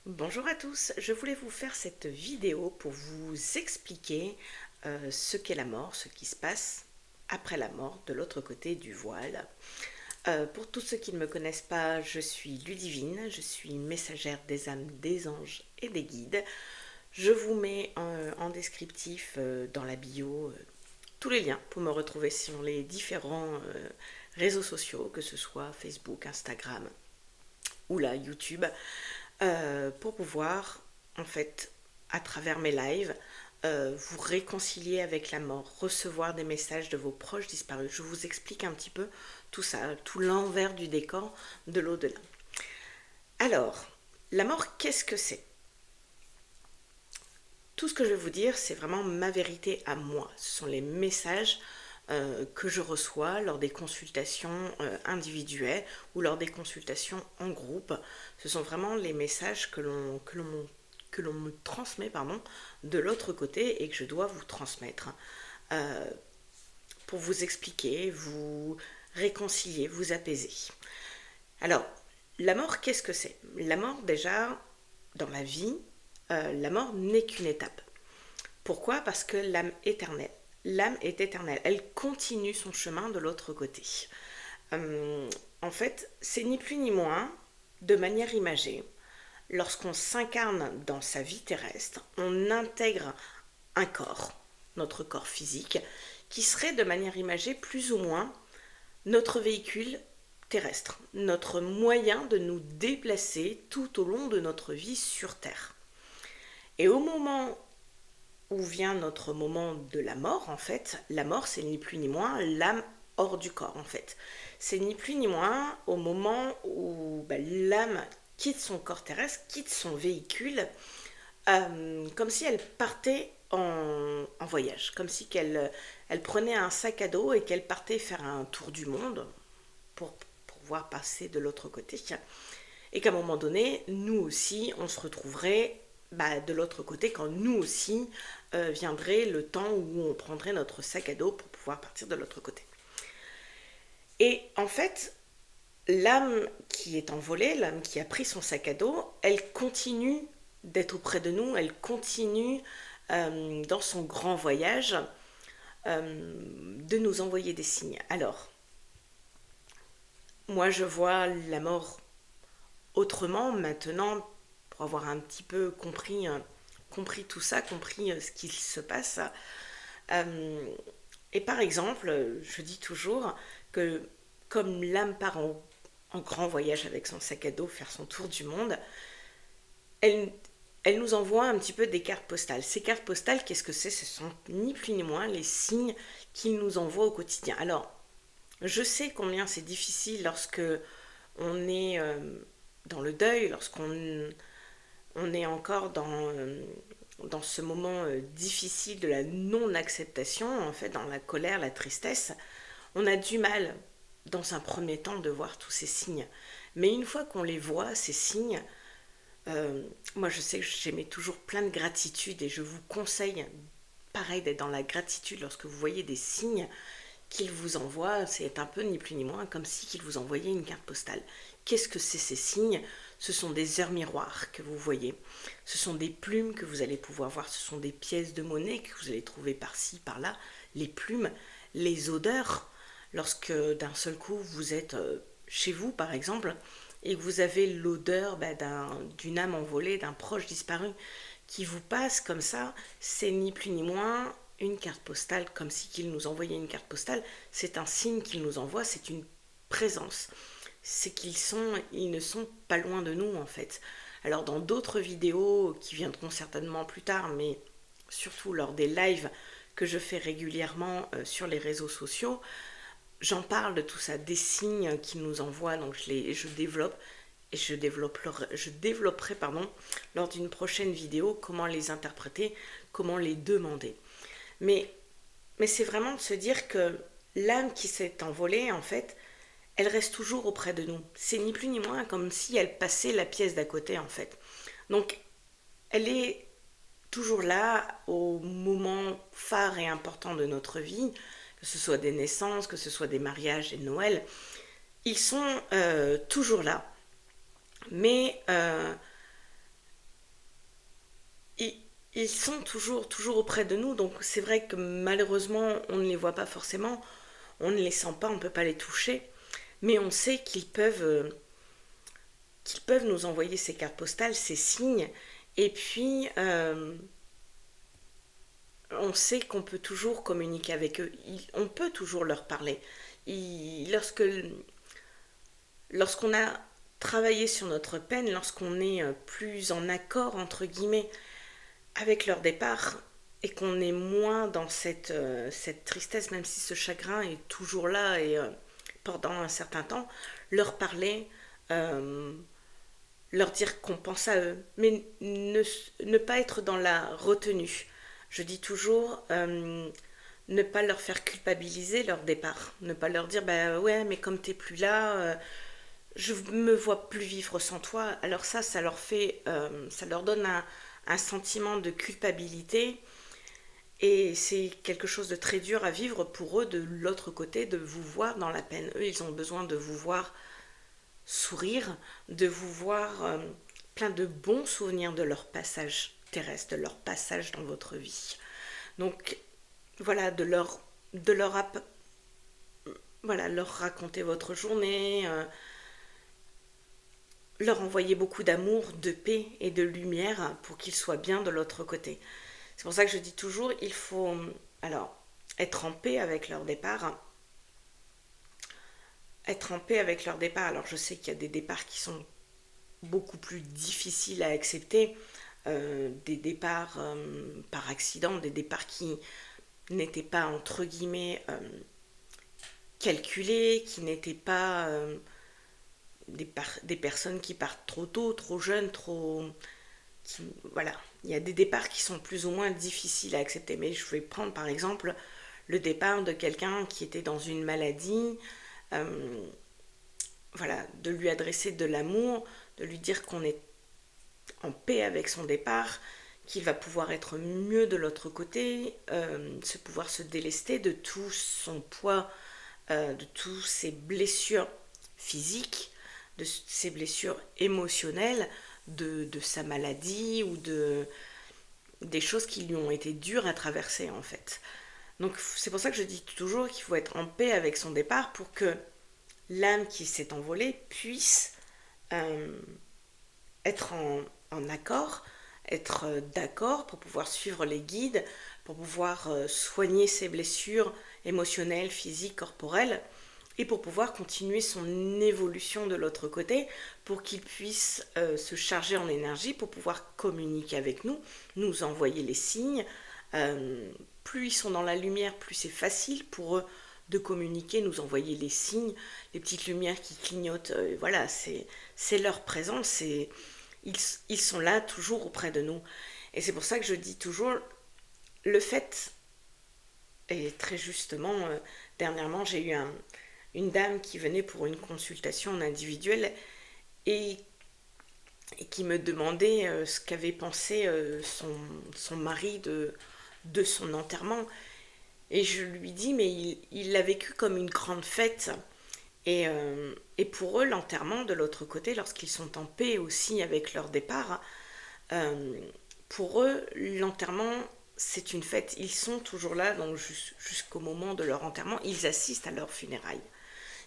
Bonjour à tous, je voulais vous faire cette vidéo pour vous expliquer ce qu'est la mort, ce qui se passe après la mort de l'autre côté du voile. Pour tous ceux qui ne me connaissent pas, je suis Ludivine, je suis messagère des âmes, des anges et des guides. Je vous mets en descriptif dans la bio tous les liens pour me retrouver sur les différents réseaux sociaux, que ce soit Facebook, Instagram ou là YouTube, pour pouvoir, en fait, à travers mes lives, vous réconcilier avec la mort, recevoir des messages de vos proches disparus. Je vous explique un petit peu tout ça, tout l'envers du décor de l'au-delà. Alors, la mort, qu'est-ce que c'est? Tout ce que je vais vous dire, c'est vraiment ma vérité à moi. Ce sont les messages que je reçois lors des consultations individuelles ou lors des consultations en groupe. Ce sont vraiment les messages que l'on me transmet de l'autre côté et que je dois vous transmettre euh, pour vous expliquer, vous réconcilier, vous apaiser. Alors, la mort, qu'est-ce que c'est? La mort, déjà, dans la vie, la mort n'est qu'une étape. Pourquoi? Parce que l'âme éternelle. L'âme est éternelle. Elle continue son chemin de l'autre côté. En fait, c'est ni plus ni moins, de manière imagée, lorsqu'on s'incarne dans sa vie terrestre, on intègre un corps, notre corps physique, qui serait de manière imagée plus ou moins notre véhicule terrestre, notre moyen de nous déplacer tout au long de notre vie sur Terre. Et au moment où vient notre moment de la mort, en fait, la mort, c'est ni plus ni moins l'âme hors du corps, en fait. C'est ni plus ni moins au moment où l'âme quitte son corps terrestre, quitte son véhicule, comme si elle partait en voyage, comme si elle prenait un sac à dos et qu'elle partait faire un tour du monde pour pouvoir passer de l'autre côté. Et qu'à un moment donné, nous aussi, on se retrouverait de l'autre côté quand nous aussi viendrait le temps où on prendrait notre sac à dos pour pouvoir partir de l'autre côté. Et en fait, l'âme qui est envolée, l'âme qui a pris son sac à dos, elle continue d'être auprès de nous, elle continue dans son grand voyage de nous envoyer des signes. Alors, moi je vois la mort autrement maintenant, pour avoir un petit peu compris tout ça, compris ce qu'il se passe. Euh, et par exemple, je dis toujours que comme l'âme part en grand voyage avec son sac à dos, faire son tour du monde, elle, elle nous envoie un petit peu des cartes postales. Ces cartes postales, qu'est-ce que c'est? Ce sont ni plus ni moins les signes qu'il nous envoie au quotidien. Alors, je sais combien c'est difficile lorsque on est dans le deuil, on est encore dans ce moment difficile de la non-acceptation, en fait, dans la colère, la tristesse. On a du mal, dans un premier temps, de voir tous ces signes. Mais une fois qu'on les voit, ces signes, moi je sais que j'émets toujours plein de gratitude et je vous conseille, pareil, d'être dans la gratitude lorsque vous voyez des signes qu'il vous envoie, c'est un peu ni plus ni moins comme si qu'il vous envoyait une carte postale. Qu'est-ce que c'est ces signes? Ce sont des heures miroirs que vous voyez, ce sont des plumes que vous allez pouvoir voir, ce sont des pièces de monnaie que vous allez trouver par-ci, par-là, les plumes, les odeurs, lorsque d'un seul coup vous êtes chez vous par exemple, et que vous avez l'odeur d'une âme envolée, d'un proche disparu qui vous passe comme ça, c'est ni plus ni moins une carte postale, comme si qu'il nous envoyait une carte postale. C'est un signe qu'il nous envoie, c'est une présence. C'est ils ne sont pas loin de nous en fait. Alors dans d'autres vidéos qui viendront certainement plus tard, mais surtout lors des lives que je fais régulièrement sur les réseaux sociaux, j'en parle de tout ça, des signes qu'ils nous envoient, donc je développe et je développerai lors d'une prochaine vidéo comment les interpréter, comment les demander. Mais, mais c'est vraiment de se dire que l'âme qui s'est envolée, en fait, elle reste toujours auprès de nous. C'est ni plus ni moins comme si elle passait la pièce d'à côté, en fait. Donc, elle est toujours là au moment phare et important de notre vie, que ce soit des naissances, que ce soit des mariages et de Noël. Ils sont toujours là. Mais ils sont toujours auprès de nous, donc c'est vrai que malheureusement, on ne les voit pas forcément, on ne les sent pas, on ne peut pas les toucher, mais on sait qu'ils peuvent nous envoyer ces cartes postales, ces signes, et puis on sait qu'on peut toujours communiquer avec eux, on peut toujours leur parler. Lorsqu'on a travaillé sur notre peine, lorsqu'on est plus en accord, entre guillemets, avec leur départ, et qu'on est moins dans cette tristesse, même si ce chagrin est toujours là et pendant un certain temps, leur parler, euh, leur dire qu'on pense à eux, mais ne pas être dans la retenue. Je dis toujours, ne pas leur faire culpabiliser leur départ, ne pas leur dire bah ouais mais comme t'es plus là, je me vois plus vivre sans toi. Alors ça leur fait, ça leur donne un sentiment de culpabilité et c'est quelque chose de très dur à vivre pour eux de l'autre côté, de vous voir dans la peine. Eux, ils ont besoin de vous voir sourire, de vous voir plein de bons souvenirs de leur passage terrestre, de leur passage dans votre vie. Donc voilà, voilà, leur raconter votre journée, leur envoyer beaucoup d'amour, de paix et de lumière pour qu'ils soient bien de l'autre côté. C'est pour ça que je dis toujours, il faut alors être en paix avec leur départ. Être en paix avec leur départ. Alors je sais qu'il y a des départs qui sont beaucoup plus difficiles à accepter, des départs par accident, des départs qui n'étaient pas entre guillemets calculés, qui n'étaient pas des personnes qui partent trop tôt, trop jeunes, voilà, il y a des départs qui sont plus ou moins difficiles à accepter. Mais je vais prendre par exemple le départ de quelqu'un qui était dans une maladie, voilà, de lui adresser de l'amour, de lui dire qu'on est en paix avec son départ, qu'il va pouvoir être mieux de l'autre côté, pouvoir se délester de tout son poids, de toutes ses blessures physiques, de ses blessures émotionnelles, de sa maladie ou des choses qui lui ont été dures à traverser en fait. Donc c'est pour ça que je dis toujours qu'il faut être en paix avec son départ pour que l'âme qui s'est envolée puisse euh, être en accord, être d'accord pour pouvoir suivre les guides, pour pouvoir soigner ses blessures émotionnelles, physiques, corporelles, et pour pouvoir continuer son évolution de l'autre côté, pour qu'il puisse se charger en énergie, pour pouvoir communiquer avec nous, nous envoyer les signes. Plus ils sont dans la lumière, plus c'est facile pour eux de communiquer, nous envoyer les signes, les petites lumières qui clignotent. Voilà, c'est leur présence, ils sont là toujours auprès de nous. Et c'est pour ça que je dis toujours, le fait, et très justement, dernièrement j'ai eu une dame qui venait pour une consultation individuelle et qui me demandait ce qu'avait pensé son mari de son enterrement. Et je lui dis, mais il l'a vécu comme une grande fête. Et pour eux, l'enterrement, de l'autre côté, lorsqu'ils sont en paix aussi avec leur départ, pour eux, l'enterrement, c'est une fête. Ils sont toujours là, donc jusqu'au moment de leur enterrement, ils assistent à leur funérailles.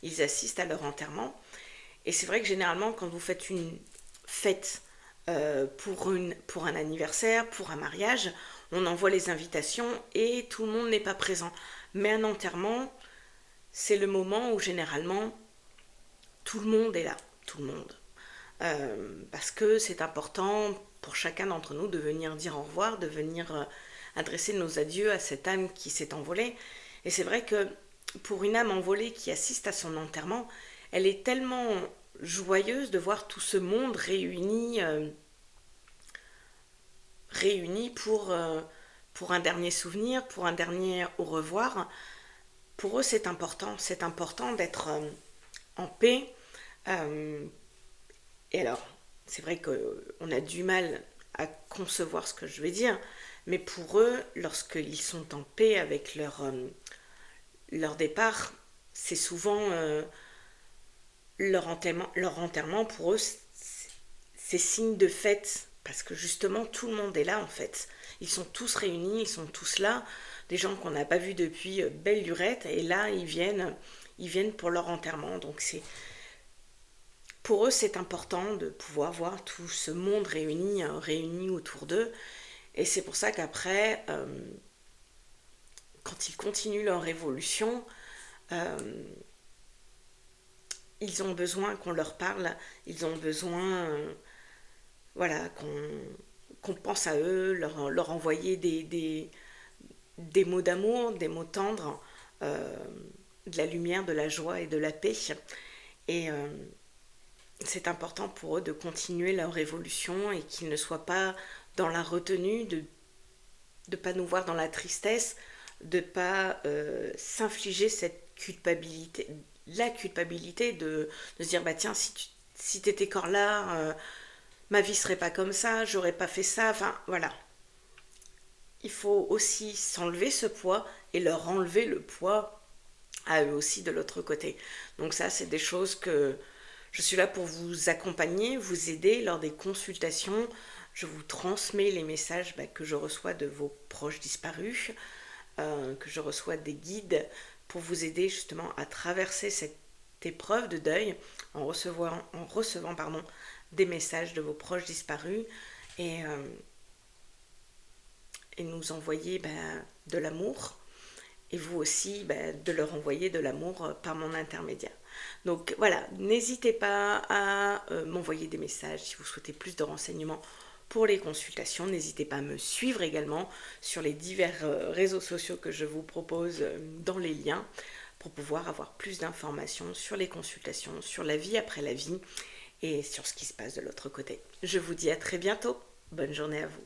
Ils assistent à leur enterrement. Et c'est vrai que généralement, quand vous faites une fête pour un anniversaire, pour un mariage, on envoie les invitations et tout le monde n'est pas présent. Mais un enterrement, c'est le moment où généralement tout le monde est là, tout le monde. Parce que c'est important pour chacun d'entre nous de venir dire au revoir, de venir adresser nos adieux à cette âme qui s'est envolée. Et c'est vrai que pour une âme envolée qui assiste à son enterrement, elle est tellement joyeuse de voir tout ce monde réuni pour un dernier souvenir, pour un dernier au revoir. Pour eux, c'est important d'être en paix. Euh, et alors, c'est vrai qu'on a du mal à concevoir ce que je vais dire, mais pour eux, lorsqu'ils sont en paix avec leur départ, c'est souvent leur enterrement pour eux, c'est signe de fête, parce que justement, tout le monde est là en fait. Ils sont tous réunis, ils sont tous là, des gens qu'on n'a pas vus depuis belle lurette, et là ils viennent pour leur enterrement. Donc pour eux c'est important de pouvoir voir tout ce monde réuni autour d'eux. Et c'est pour ça qu'après, quand ils continuent leur évolution, euh, ils ont besoin qu'on leur parle, ils ont besoin voilà, qu'on pense à eux, leur envoyer des mots d'amour, des mots tendres, euh, de la lumière, de la joie et de la paix. Et c'est important pour eux de continuer leur évolution et qu'ils ne soient pas dans la retenue, de ne pas nous voir dans la tristesse, de ne pas s'infliger cette culpabilité, la culpabilité de se dire bah tiens si t'étais encore là, ma vie serait pas comme ça, j'aurais pas fait ça, enfin voilà. Il faut aussi s'enlever ce poids et leur enlever le poids à eux aussi de l'autre côté. Donc ça, c'est des choses que je suis là pour vous accompagner, vous aider lors des consultations. Je vous transmets les messages que je reçois de vos proches disparus, que je reçois des guides pour vous aider justement à traverser cette épreuve de deuil en recevant des messages de vos proches disparus et, euh, et nous envoyer de l'amour et vous aussi de leur envoyer de l'amour par mon intermédiaire. Donc voilà, n'hésitez pas à m'envoyer des messages si vous souhaitez plus de renseignements pour les consultations. N'hésitez pas à me suivre également sur les divers réseaux sociaux que je vous propose dans les liens pour pouvoir avoir plus d'informations sur les consultations, sur la vie après la vie et sur ce qui se passe de l'autre côté. Je vous dis à très bientôt. Bonne journée à vous.